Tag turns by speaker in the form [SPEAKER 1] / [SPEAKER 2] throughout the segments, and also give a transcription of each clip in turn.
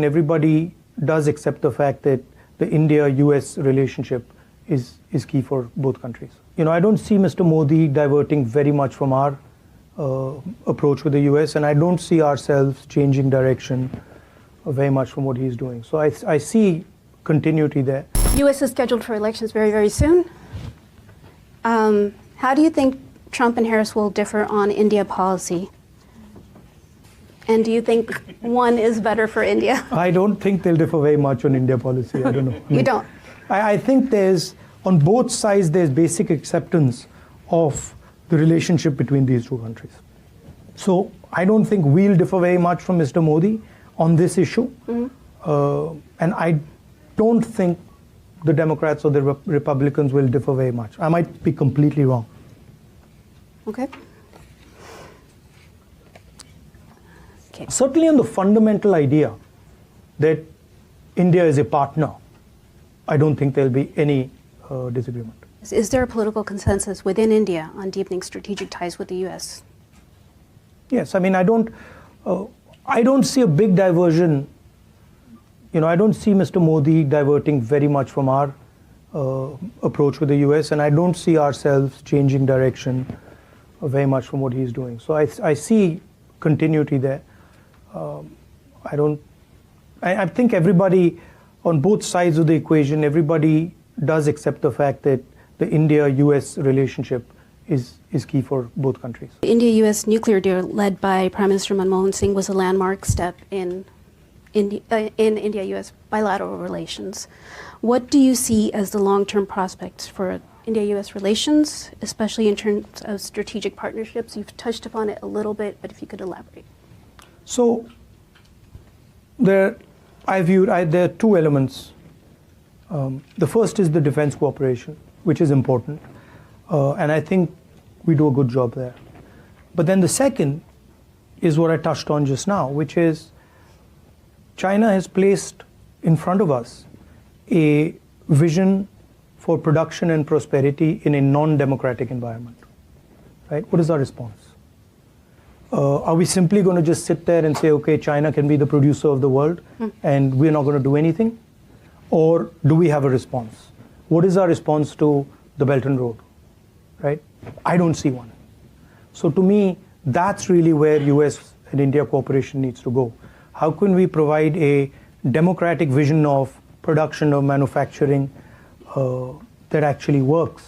[SPEAKER 1] Everybody does accept the fact that the India-US relationship is key for both countries. I don't see Mr. Modi diverting very much from our approach with the US, and I don't see ourselves changing direction very much from what he's doing. So I see continuity there.
[SPEAKER 2] US is scheduled for elections very, very soon. How do you think Trump and Harris will differ on India policy? And do you think one is better for India?
[SPEAKER 1] I don't think they'll differ very much on India policy. I don't know.
[SPEAKER 2] You don't?
[SPEAKER 1] I think on both sides, there's basic acceptance of the relationship between these two countries. So I don't think we'll differ very much from Mr. Modi on this issue. Mm-hmm. And I don't think the Democrats or the Republicans will differ very much. I might be completely wrong.
[SPEAKER 2] Okay.
[SPEAKER 1] Certainly on the fundamental idea that India is a partner, I don't think there'll be any disagreement.
[SPEAKER 2] Is there a political consensus within India on deepening strategic ties with the US?
[SPEAKER 1] Yes, I mean, I don't see a big diversion. I don't see Mr. Modi diverting very much from our approach with the US, and I don't see ourselves changing direction very much from what he's doing. So I see continuity there. I think everybody on both sides of the equation, everybody does accept the fact that the India-US relationship is key for both countries.
[SPEAKER 2] The India-US nuclear deal led by Prime Minister Manmohan Singh was a landmark step in India-US bilateral relations. What do you see as the long-term prospects for India-US relations, especially in terms of strategic partnerships? You've touched upon it a little bit, but if you could elaborate.
[SPEAKER 1] So there are two elements. The first is the defense cooperation, which is important, and I think we do a good job there. But then the second is what I touched on just now, which is China has placed in front of us a vision for production and prosperity in a non-democratic environment. Right? What is our response? Are we simply going to just sit there and say, okay, China can be the producer of the world and we're not going to do anything? Or do we have a response? What is our response to the Belt and Road? Right? I don't see one. So to me, that's really where US and India cooperation needs to go. How can we provide a democratic vision of production, of manufacturing that actually works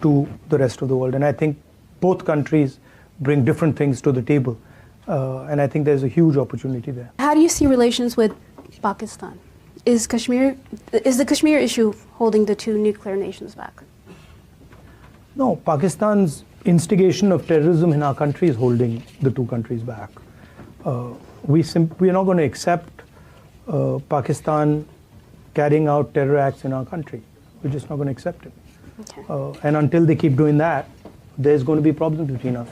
[SPEAKER 1] to the rest of the world? And I think both countries bring different things to the table. And I think there's a huge opportunity there.
[SPEAKER 2] How do you see relations with Pakistan? Is the Kashmir issue holding the two nuclear nations back?
[SPEAKER 1] No, Pakistan's instigation of terrorism in our country is holding the two countries back. We are not going to accept Pakistan carrying out terror acts in our country. We're just not going to accept it. Okay. And until they keep doing that, there's going to be problems between us.